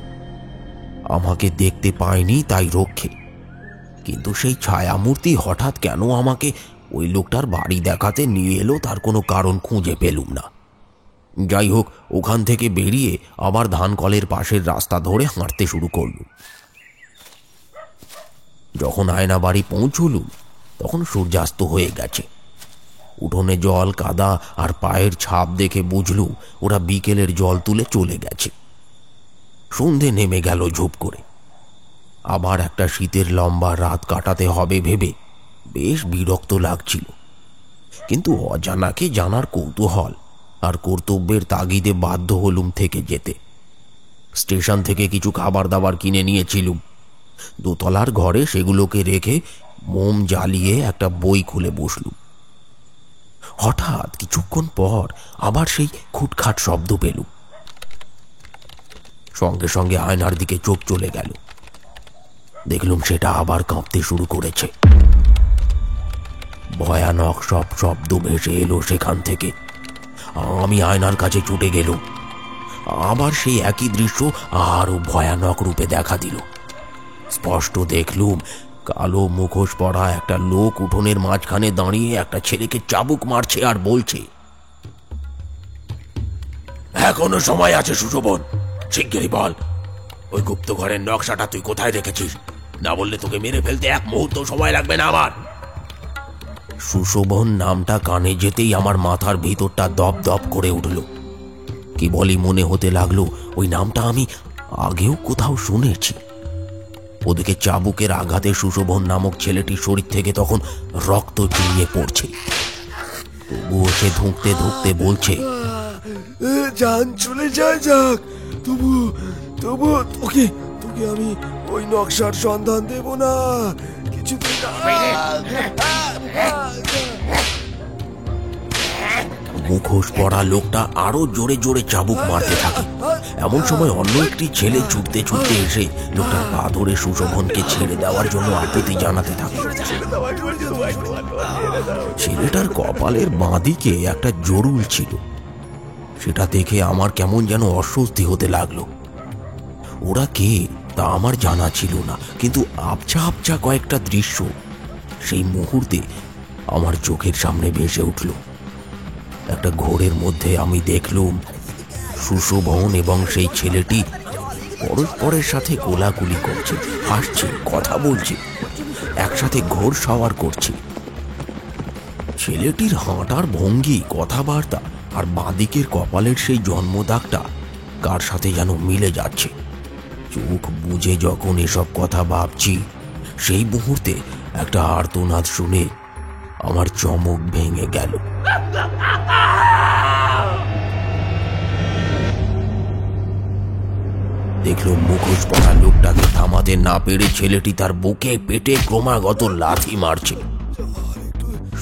আমাকে দেখতে পায়নি তাই রক্ষে, কিন্তু সেই ছায়ামূর্তি হঠাৎ কেন আমাকে ওই লোকটার বাড়ি দেখাতে নিয়ে এলো তার কোনো কারণ খুঁজে পেলুম না। যাই হোক, ওখান থেকে বেরিয়ে আবার ধান কলের পাশের রাস্তা ধরে হাঁটতে শুরু করলুম। যখন আয়না বাড়ি পৌঁছলুম তখন সূর্যাস্ত হয়ে গেছে। উঠোনে জল, কাদা আর পায়ের ছাপ দেখে বুঝলুম ওরা বিকেলের জল তুলে চলে গেছে। সন্ধে নেমে গেল ঝুপ করে। আবার একটা শীতের লম্বা রাত কাটাতে হবে ভেবে বেশ বিরক্ত লাগছিল, কিন্তু অজানাকে জানার কৌতূহল আর কর্তব্যের তাগিদে বাধ্য হলুম থেকে যেতে। স্টেশন থেকে কিছু খাবার দাবার কিনে নিয়েছিলুম। দোতলার ঘরে সেগুলোকে রেখে মোম জ্বালিয়ে একটা বই খুলে বসলুম। হঠাৎ কিছুক্ষণ পর আবার সেই খুটখাট শব্দ পেলুম। সঙ্গে সঙ্গে আয়নার দিকে চোখ চলে গেল। দেখলুম সেটা আবার কাঁপতে শুরু করেছে। ভয়ানক সব শব্দ ভেসে এলো সেখান থেকে। আমি আয়নার কাছে ছুটে গেলুম। আবার সেই একই দৃশ্য আরো ভয়ানক রূপে দেখা দিল। স্পষ্ট দেখলুম কালো মুখোশ পরা একটা লোক উঠোনের মাঝখানে দাঁড়িয়ে একটা ছেলেকে চাবুক মারছে আর বলছে, এখনো সময় আছে সুশোভন, শিগগিরই বল ওই গুপ্ত ঘরের নকশাটা তুই কোথায় রেখেছিস। না বললে তোকে মেরে ফেলতে এক মুহূর্ত সময় লাগবে না আমার। সুশোভন নামটা কানে যেতেই আমার মাথার ভিতরটা দপ দপ করে উঠল। কি বলি মনে হতে লাগলো ওই নামটা আমি আগেও কোথাও শুনেছি। ওদিকে চাবুকের আঘাতে সুশোভন নামক ছেলেটির শরীর থেকে তখন রক্ত চুইয়ে পড়ছে। তবুও সে ধুঁকতে ধুঁকতে বলছে, জান চলে যায় যাক, তবু তবু তোকে তোকে আমি ওই নকশার সন্ধান দেব না কিছুদিন। মুখোশ পরা লোকটা আরো জোরে জোরে চাবুক মারতে থাকে। এমন সময় অন্য একটি ছেলে ছুটতে ছুটতে এসে লোকটার পা ধরে সুশোভনকে ছেড়ে দেওয়ার জন্য আকুতি জানাতে থাকে। ছেলেটার কপালের বাঁদিকে একটা জরুল ছিল। সেটা দেখে আমার কেমন যেন অস্বস্তি হতে লাগলো। ওরা কে তা আমার জানা ছিল না, কিন্তু আবছা আবছা কয়েকটা দৃশ্য সেই মুহূর্তে আমার চোখের সামনে ভেসে উঠল। একটা ঘোরের মধ্যে আমি দেখলুম সুশোভন এবং সেই ছেলেটি পরস্পরের সাথে কোলাকুলি করছে, হাসছে, কথা বলছে, একসাথে ঘোর সাওয়ার করছে। ছেলেটির হাঁটার ভঙ্গি, কথাবার্তা আর বাঁদিকের কপালের সেই জন্মদাগটা কার সাথে যেন মিলে যাচ্ছে। চোখ বুজে যখন এসব কথা ভাবছি, সেই মুহূর্তে একটা আর্তনাদ শুনে আমার চমক ভেঙে গেল। দেখলো মুখোশ পরা লোকটাকে থামাতে না পেরে ছেলেটি তার বুকে পেটে ক্রমাগত লাথি মারছে।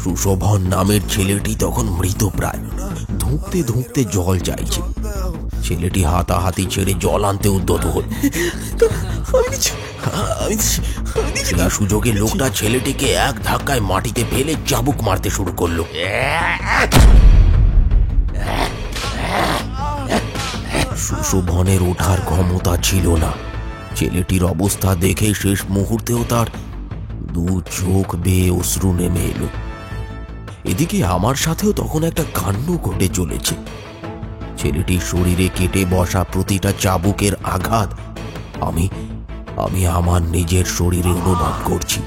সুশোভন নামের ছেলেটি তখন মৃতপ্রায়, ধুঁকতে ধুঁকতে জল চাইছে। ছেলেটি হাতাহাতি ছেড়ে জল আনতে উদ্যত হল। সেই সুযোগে লোকটা ছেলেটিকে এক ধাক্কায় মাটিতে ফেলে চাবুক মারতে শুরু করলো। সুশোভনের ওঠার ক্ষমতা ছিল না। ছেলেটির অবস্থা দেখে শেষ মুহূর্তেও তার দু চোখ বেয়ে অশ্রু নেমে এলো। এদিকে আমার সাথেও তখন একটা কাণ্ড ঘটে চলেছে। ছেলেটির শরীরে কেটে বসা প্রতিটা চাবুকের আঘাত আমি আমার নিজের শরীরে অনুভব করছি।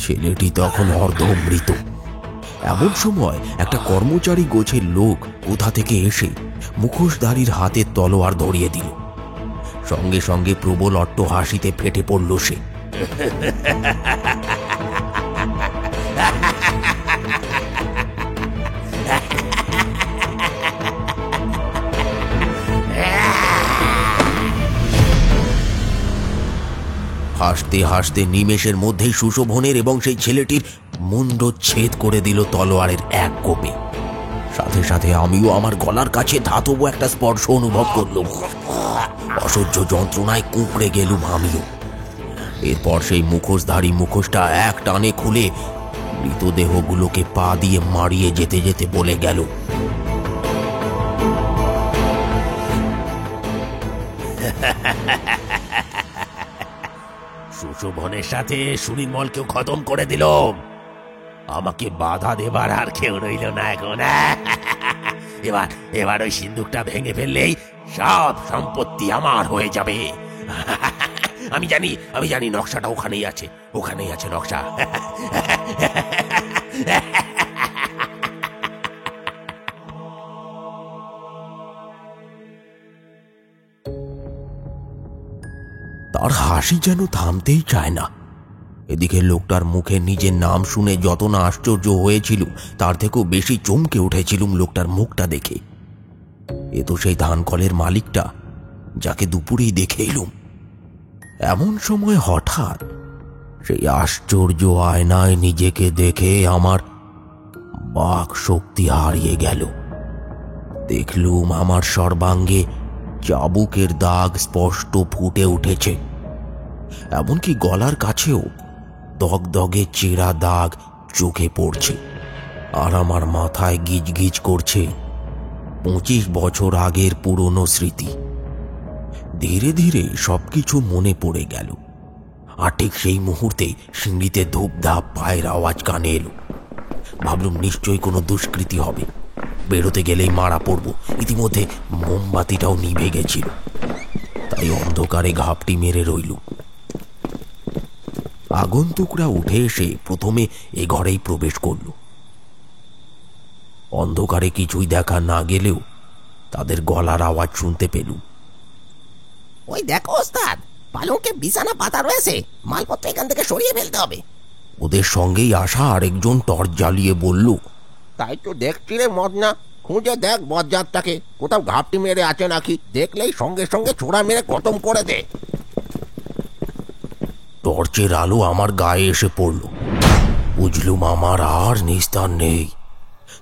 ছেলেটি তখন অর্ধমৃত। এমন সময় একটা কর্মচারী গোছের লোক কোথা থেকে এসে মুখোশধারীর হাতে তলোয়ার ধরিয়ে দিল। সঙ্গে সঙ্গে প্রবল অট্টহাসিতে ফেটে পড়ল সে। হাসতে হাসতে নিমেষের মধ্যেই সুশোভনের এবং সেই ছেলেটির মুন্ড ছেদ করে দিল তলোয়ারের এক কোপে। সাথে সাথে আমিও আমার গলার কাছে ধাতব একটা স্পর্শ অনুভব করলাম। অসহ্য যন্ত্রণায় কুঁকড়ে গেলুম আমিও। এরপর সেই মুখোশধারী মুখোশটা এক টানে খুলে মৃতদেহগুলোকে পা দিয়ে মারিয়ে যেতে যেতে বলে গেল, সুশোভনের সাথে সুনির্মলকেও খতম করে দিলাম। আমাকে বাধা দেবার আর কেউ রইল না এখন। এবার ওই সিন্দুকটা ভেঙে ফেললেই সব সম্পত্তি আমার হয়ে যাবে। আমি জানি নকশাটা ওখানেই আছে নকশা। তার হাসি যেন থামতেই চায় না। এদিকে লোকটার মুখে নিজের নাম শুনে যত না আশ্চর্য হয়েছিল, তার থেকেও বেশি চমকে উঠেছিলুম লোকটার মুখটা দেখে। এ তো সেই ধানকলের মালিকটা, যাকে দুপুরেই দেখে এলুম। এমন সময় হঠাৎ সেই আশ্চর্য আয়নায় নিজেকে দেখে আমার বাক শক্তি হারিয়ে গেল। দেখলুম আমার সর্বাঙ্গে চাবুকের দাগ স্পষ্ট ফুটে উঠেছে। এমনকি গলার কাছেও দগদগে চেরা দাগ চোখে পড়ছে। আর আমার মাথায় গিজগিজ করছে 25 বছর আগের পুরনো স্মৃতি। ধীরে ধীরে সবকিছু মনে পড়ে গেল। আর ঠিক সেই মুহূর্তে সিঁড়িতে ধূপধাপ পায়ের আওয়াজ কানে এলো। ভাবলুম নিশ্চয়ই কোনো দুষ্কৃতি হবে, বেরোতে গেলেই মারা পড়ব। ইতিমধ্যে মোমবাতিটাও নিভে গেছিল, তাই অন্ধকারে ঘাপটি মেরে রইল। আগন্তুকরা উঠে এসে প্রথমে এ ঘরেই প্রবেশ করল। অন্ধকারে কিছুই দেখা না গেলেও তাদের গলার আওয়াজ শুনতে পেলুম। ওই দেখো ওস্তাদ, পালঙ্কে বিছানা পাতা রয়েছে, মালপত্র এখান থেকে সরিয়ে ফেলতে হবে। ওদের সঙ্গেই আসা আরেকজন টর্চ জ্বালিয়ে বলল, তাই তো দেখছি রে মদনা, খুঁজে দেখ বজ্জাতটাকে, কোথাও ঘাপটি মেরে আছে নাকি। দেখলেই সঙ্গে সঙ্গে ছোড়া মেরে খতম করে দে। টর্চের আলো আমার গায়ে এসে পড়ল। বুঝলুম আমার আর নিস্তার নেই।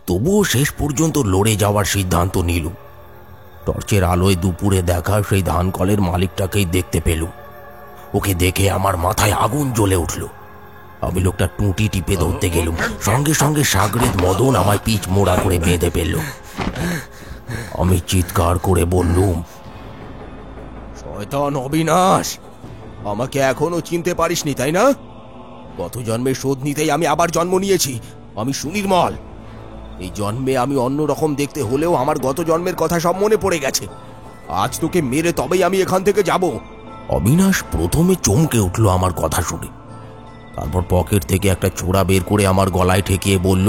তবুও শেষ পর্যন্ত লড়ে যাওয়ার সিদ্ধান্ত নিলুম। টর্চের আলোয় দুপুরে দেখা সেই ধানকলের মালিকটাকেই দেখতে পেলুম। ওকে দেখে আমার মাথায় আগুন জ্বলে উঠল। আমি লোকটা টুঁটি টিপে ধরতে গেলুম, সঙ্গে সঙ্গে সাগরেদ মদন আমায় পিচ মোড়া করে বেঁধে ফেলল। আমি চিৎকার করে বললুম, শয়তান অবিনাশ, আমাকে এখনো চিনতে পারিসনি তাই না? গত জন্মে শোধ নিতেই আমি আবার জন্ম নিয়েছি। আমি সুনির্মল। এই জন্মে আমি অন্য রকম দেখতে হলেও আমার গত জন্মের কথা সব মনে পড়ে গেছে। আজ তোকে মেরে তবেই আমি এখান থেকে যাব। অবিনাশ প্রথমে চমকে উঠল আমার কথা শুনে, তারপর পকেট থেকে একটা ছোরা বের করে আমার গলায় ঠেকিয়ে বলল,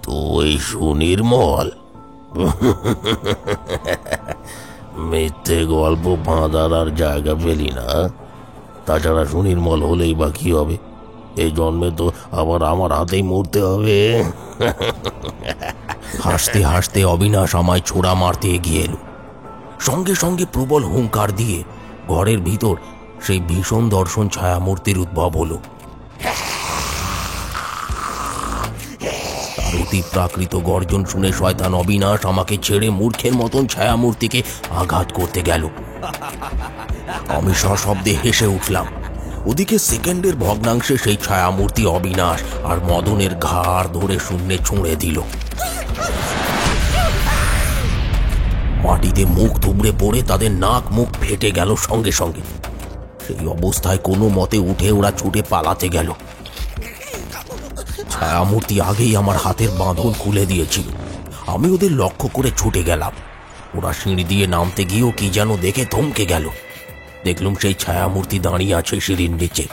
তুই সুনির্মল? মিথ্যে গল্প বাঁধার আর জায়গা পেলি না। তাছাড়া সুনির্মল হলেই বা কি হবে? এই জন্মে তো আবার আমার হাতেই মরতে হবে। হাসতে হাসতে অবিনাশ আমায় ছোড়া মারতে এগিয়ে এলো। সঙ্গে সঙ্গে প্রবল হুঙ্কার দিয়ে ঘরের ভিতর সেই ভীষণ দর্শন ছায়ামূর্তির উদ্ভব হলো। তার অতি প্রাকৃত গর্জন শুনে শয়তান অবিনাশ আমাকে ছেড়ে মূর্খের মতন ছায়ামূর্তিকে আঘাত করতে গেল। আমি সশব্দে হেসে উঠলাম। ওদিকে সেকেন্ডের ভগ্নাংশে সেই ছায়ামূর্তি অবিনাশ আর মদনের ঘাড় ধরে শূন্যে ছুঁড়ে দিল। মাটিতে মুখ থুবড়ে পড়ে তাদের নাক মুখ ফেটে গেল সঙ্গে সঙ্গে। সেই অবস্থায় কোনো মতে উঠে ওরা ছুটে পালাতে গেল। ছায়ামূর্তি আগেই আমার হাতের বাঁধন খুলে দিয়েছিল। আমি ওদের লক্ষ্য করে ছুটে গেলাম। ওরা সিঁড়ি দিয়ে নামতে গিয়েও কি যেন দেখে থমকে গেল। দেখলুম সেই ছায়ামূর্তি দাঁড়িয়ে আছে সিঁড়ির নিচে।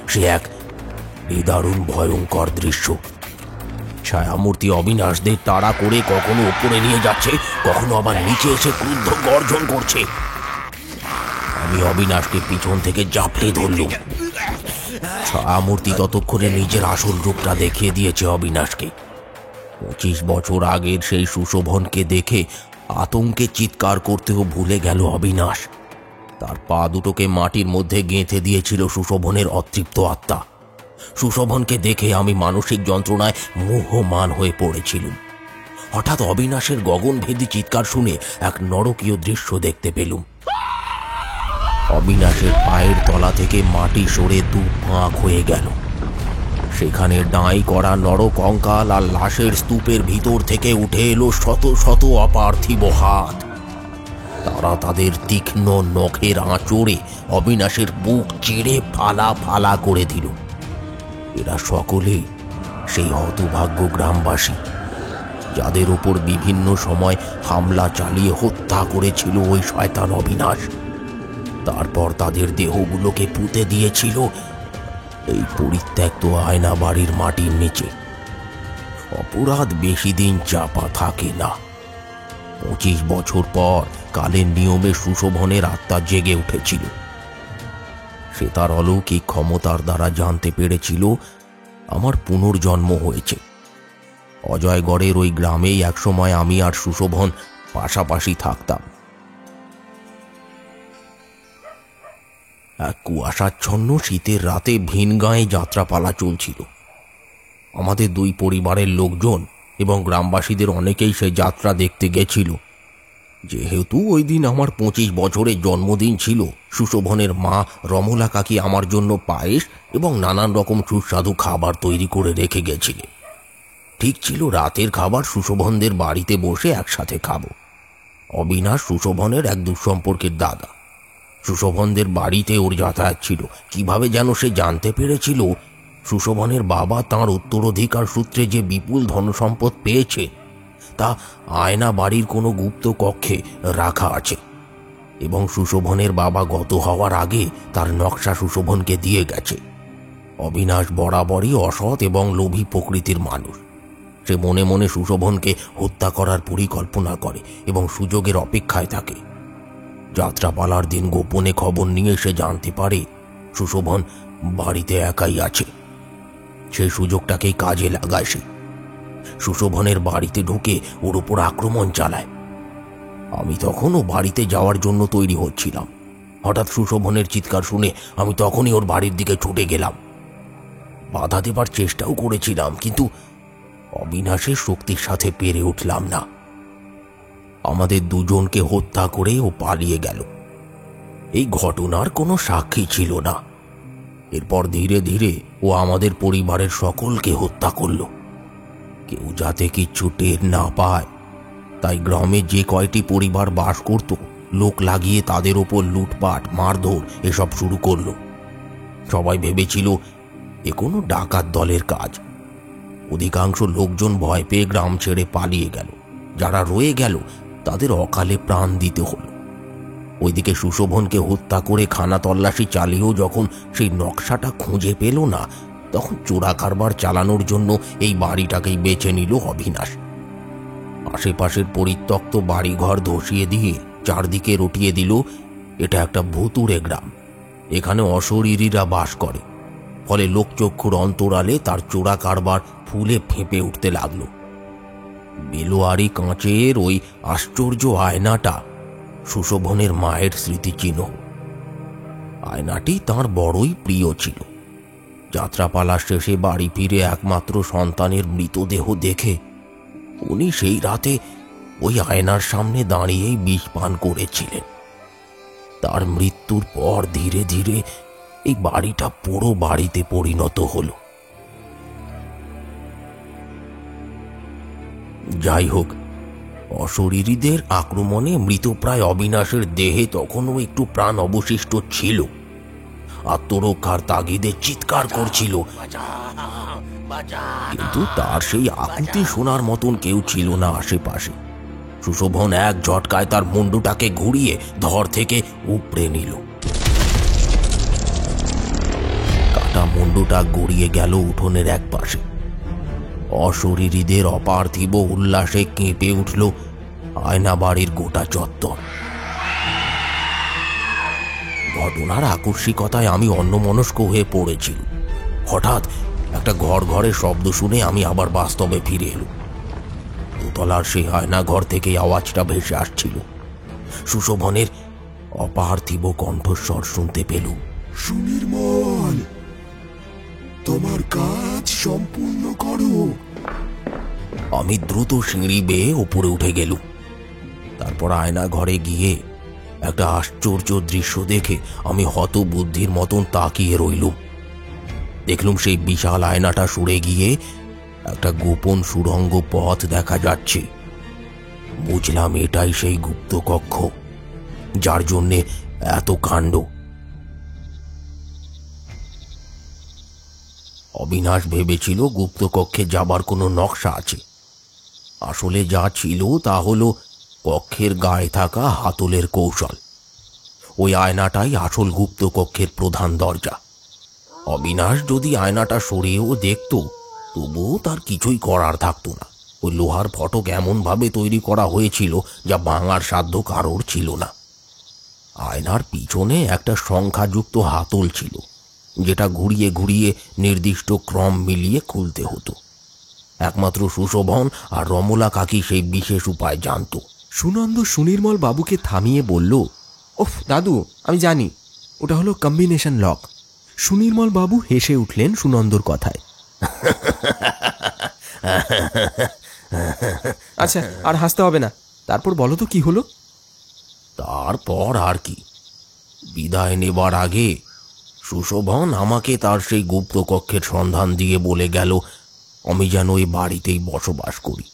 সে এক নিদারুণ ভয়ঙ্কর দৃশ্য। ছায়ামূর্তি অবিনাশদের তাড়া করে কখনো উপরে নিয়ে যাচ্ছে, কখনো আবার নিচে এসে ক্রুদ্ধ গর্জন করছে। আমি অবিনাশকে পিছন থেকে জাপটে ধরলুম। ছায়ামূর্তি ততক্ষণে নিজের আসল রূপটা দেখিয়ে দিয়েছে অবিনাশকে। 25 বছর আগের সেই সুশোভনকে দেখে আতঙ্কে চিৎকার করতেও ভুলে গেল অবিনাশ। তার পা দুটোকে মাটির মধ্যে গেঁথে দিয়েছিল সুশোভনের অতৃপ্ত আত্মা। সুশোভনকে দেখে আমি মানসিক যন্ত্রণায় মোহমান হয়ে পড়েছিলুম। হঠাৎ অবিনাশের গগনভেদী চিৎকার শুনে এক নরকীয় দৃশ্য দেখতে পেলুম। অবিনাশের পায়ের তলা থেকে মাটি সরে দু ফাঁক হয়ে গেল। সেখানে ডাঁই করা নরকঙ্কাল আর লাশের স্তূপের ভিতর থেকে উঠে এলো শত শত অপার্থিব হাত। তারা তাদের তীক্ষ্ণ নখের আঁচড়ে অবিনাশের বুক চিড়ে ফালা ফালা করে দিল। এরা সকলে সেই হতভাগ্য গ্রামবাসী, যাদের ওপর বিভিন্ন সময় হামলা চালিয়ে হত্যা করেছিল ওই শয়তান অবিনাশ। তারপর তাদের দেহগুলোকে পুঁতে দিয়েছিল এই পরিত্যক্ত আয়না বাড়ির মাটির নিচে। অপরাধ বেশি দিন চাপা থাকে না। 25 বছর পর কালের নিয়মে সুশোভনের আত্মা জেগে উঠেছিল। সে তার অলৌকিক ক্ষমতার দ্বারা জানতে পেরেছিল আমার পুনর্জন্ম হয়েছে। অজয়গড়ের ওই গ্রামেই একসময় আমি আর সুশোভন পাশাপাশি থাকতাম। এক কুয়াশাচ্ছন্ন শীতের রাতে ভিনগাঁয়ে যাত্রাপালা চলছিল। আমাদের দুই পরিবারের লোকজন এবং গ্রামবাসীদের অনেকেই সেই যাত্রা দেখতে গেছিল। যেহেতু ওই দিন আমার 25 বছরের জন্মদিন ছিল, সুশোভনের মা রমলা কাকি আমার জন্য পায়েস এবং নানান রকম সুস্বাদু খাবার তৈরি করে রেখে গেছিলেন। ঠিক ছিল রাতের খাবার সুশোভনদের বাড়িতে বসে একসাথে খাবো। অবিনাশ সুশোভনের এক দুঃসম্পর্কের দাদা। সুশোভনদের বাড়িতে ওর যাতায়াত ছিল। কিভাবে যেন সে জানতে পেরেছিল সুশোভনের বাবা তাঁর উত্তরাধিকার সূত্রে যে বিপুল ধনসম্পদ পেয়েছে তা আয়না বাড়ির কোনো গুপ্ত কক্ষে রাখা আছে, এবং সুশোভনের বাবা গত হওয়ার আগে তার নকশা সুশোভনকে দিয়ে গেছে। অবিনাশ বরাবরই অসৎ এবং লোভী প্রকৃতির মানুষ। সে মনে মনে সুশোভনকে হত্যা করার পরিকল্পনা করে এবং সুযোগের অপেক্ষায় থাকে। যাত্রাপালার দিন গোপনে খবর নিয়ে সে জানতে পারে সুশোভন বাড়িতে একাই আছে। সেই সুযোগটাকেই কাজে লাগায় সে। সুশোভনের বাড়িতে ঢুকে ওর উপর আক্রমণ চালায়। আমি তখনও বাড়িতে যাওয়ার জন্য তৈরি হচ্ছিলাম। হঠাৎ সুশোভনের চিৎকার শুনে আমি তখনই ওর বাড়ির দিকে ছুটে গেলাম। বাধা দেবার চেষ্টাও করেছিলাম, কিন্তু অবিনাশের শক্তির সাথে পেরে উঠলাম না। আমাদের দুজনকে হত্যা করে ও পালিয়ে গেল। এই ঘটনার কোনো সাক্ষী ছিল না। এরপর ধীরে ধীরে ও আমাদের পরিবারের সকলকে হত্যা করল। কেউ যাতে কিচ্ছু টের না পায়, তাই গ্রামে যে কয়টি পরিবার বাস করত লোক লাগিয়ে তাদের ওপর লুটপাট মারধর এসব শুরু করল। সবাই ভেবেছিল এ কোনো ডাকাত দলের কাজ, অধিকাংশ লোকজন ভয় পেয়ে গ্রাম ছেড়ে পালিয়ে গেল। যারা রয়ে গেল তাদের অকালে প্রাণ দিতে হলো। ওইদিকে সুশোভনকে হত্যা করে খানা তল্লাশি চালিয়েও যখন সেই নকশাটা খুঁজে পেল না, তখন চোরা কারবার চালানোর জন্য এই বাড়িটাকেই বেছে নিল অবিনাশ। আশেপাশের পরিত্যক্ত বাড়িঘর ধসিয়ে দিয়ে চারদিকে রটিয়ে দিল এটা একটা ভুতুড়ে গ্রাম। এখানে অশরীরীরা বাস করে, ফলে লোকচক্ষুর অন্তরালে তার চোরা কারবার ফুলে ফেঁপে উঠতে লাগল। বেলোয়ারি কাঁচের ওই আশ্চর্য আয়নাটা সুশোভনের মায়ের স্মৃতিচিহ্ন। আয়নাটি তার বড়ই প্রিয় ছিল। যাত্রাপালা শেষে বাড়ি ফিরে একমাত্র সন্তানের মৃতদেহ দেখে উনি সেই রাতে ওই আয়নার সামনে দাঁড়িয়েই বিষ পান করেছিলেন। তার মৃত্যুর পর ধীরে ধীরে এই বাড়িটা পুরো বাড়িতে পরিণত হলো। যাই হোক, অশরীরীদের আক্রমণে মৃতপ্রায় অবিনাশের দেহে তখনও একটু প্রাণ অবশিষ্ট ছিল। আত্মরক্ষার তাগিদে চিৎকার করছিল, কিন্তু তার সেই আকুতি শোনার মতন কেউ ছিল না আশেপাশে। সুশোভন এক ঝটকায় তার মুন্ডুটাকে ঘুরিয়ে ধর থেকে উপড়ে নিল। কাটা মুন্ডুটা গড়িয়ে গেল উঠোনের এক পাশে। অশরীরীদের অপার্থিব উল্লাসে কেঁপে উঠল আয়না বাড়ির গোটা চত্বর। ঘটনার আকস্মিকতায় আমি অন্যমনস্ক হয়ে পড়েছিল। হঠাৎ একটা ঘরে শব্দ শুনে আমি আবার বাস্তবে ফিরে এলুম। দোতলার সেই আয়না ঘর থেকে আওয়াজটা ভেসে আসছিল। সুশোভনের অপার্থিব কণ্ঠস্বর শুনতে পেলুম। সুনির্মল, তোমার কাজ সম্পূর্ণ করো। আমি দ্রুত সিঁড়ি বেয়ে উপরে উঠে গেলুম। তারপর আয়না ঘরে গিয়ে একটা আশ্চর্য দৃশ্য দেখে আমি হতবুদ্ধির মতন তাকিয়ে রইলুম। দেখলুম সেই বিশাল আয়নাটা সরে গিয়ে একটা গোপন সুড়ঙ্গ পথ দেখা যাচ্ছে। বুঝলাম এটাই সেই গুপ্ত কক্ষ, যার জন্যে এত কাণ্ড। অবিনাশ ভেবেছিল গুপ্ত কক্ষে যাবার কোনো নকশা আছে। আসলে যা ছিল তা হলো কক্ষের গায়ে থাকা হাতলের কৌশল। ওই আয়নাটাই আসল গুপ্ত কক্ষের প্রধান দরজা। অবিনাশ যদি আয়নাটা সরিয়েও দেখত, তবুও তার কিছুই করার থাকতো না। ওই লোহার ফটক এমনভাবে তৈরি করা হয়েছিল যা ভাঙার সাধ্য কারোর ছিল না। আয়নার পিছনে একটা সংখ্যাযুক্ত হাতল ছিল, যেটা ঘুরিয়ে ঘুরিয়ে নির্দিষ্ট ক্রম মিলিয়ে খুলতে হতো। একমাত্র সুশোভন আর রমলা কাকি সেই বিশেষ উপায় জানত। সুনন্দ সুনির্মল বাবুকে থামিয়ে বলল, ওফ দাদু, আমি জানি, ওটা হলো কম্বিনেশন লক। সুনির্মল বাবু হেসে উঠলেন সুনন্দর কথায়। আচ্ছা, আর হাসতে হবে না। তারপর বলো তো কি হলো? তারপর আর কি, বিদায় নেবার আগে সুশোভন আমাকে তার সেই গুপ্ত কক্ষের সন্ধান দিয়ে বলে গেল আমি যেন এই বাড়িতেই বসবাস করি,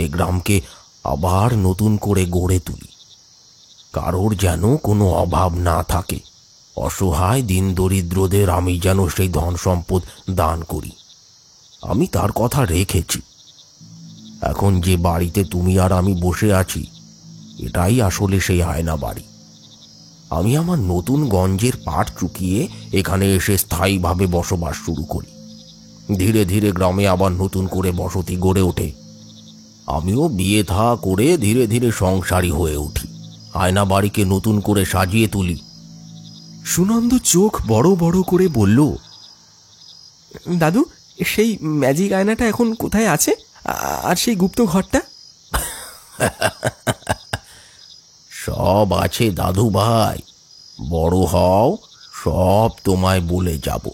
এই গ্রামকে আবার নতুন করে গড়ে তুলি, কারোর যেন কোনো অভাব না থাকে। অসহায় দিন দরিদ্রদের আমি যেন সেই ধন সম্পদ দান করি। আমি তার কথা রেখেছি। এখন যে বাড়িতে তুমি আর আমি বসে আছি, এটাই আসলে সেই আয়না বাড়ি। আমি আমার নতুন গঞ্জের পাট চুকিয়ে এখানে এসে স্থায়ীভাবে বসবাস শুরু করি। ধীরে ধীরে গ্রামে আবার নতুন করে বসতি গড়ে ওঠে। আমিও বিয়ে থা করে ধীরে ধীরে সংসারী হয়ে উঠি, আয়না বাড়িকে নতুন করে সাজিয়ে তুলি। সুনন্দ চোখ বড় বড় করে বলল, দাদু, সেই ম্যাজিক আয়নাটা এখন কোথায় আছে? আর সেই গুপ্ত ঘরটা? সব আছে দাদু ভাই, বড় হও, সব তোমায় বলে যাব।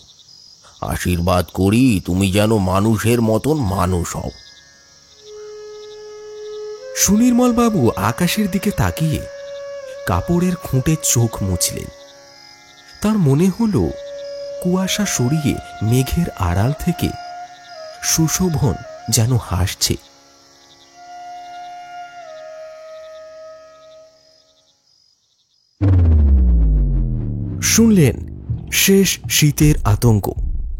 আশীর্বাদ করি তুমি যেন মানুষের মতন মানুষ হও। সুনির্মল বাবু আকাশের দিকে তাকিয়ে কাপড়ের খুঁটে চোখ মুছলেন। তার মনে হলো কুয়াশা সরিয়ে মেঘের আড়াল থেকে সুশোভন যেন হাসছে। শুনলেন শেষ শীতের আতঙ্ক।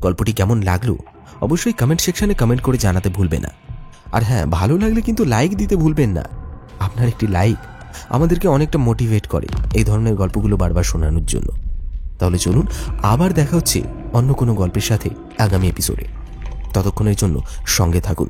গল্পটি কেমন লাগলো অবশ্যই কমেন্ট সেকশনে কমেন্ট করে জানাতে ভুলবে না। আর হ্যাঁ, ভালো লাগলে কিন্তু লাইক দিতে ভুলবেন না। আপনার একটি লাইক আমাদেরকে অনেকটা মোটিভেট করে এই ধরনের গল্পগুলো বারবার শোনানোর জন্য। তাহলে চলুন, আবার দেখা হচ্ছে অন্য কোনো গল্পের সাথে আগামী এপিসোডে। ততক্ষণের জন্য সঙ্গে থাকুন।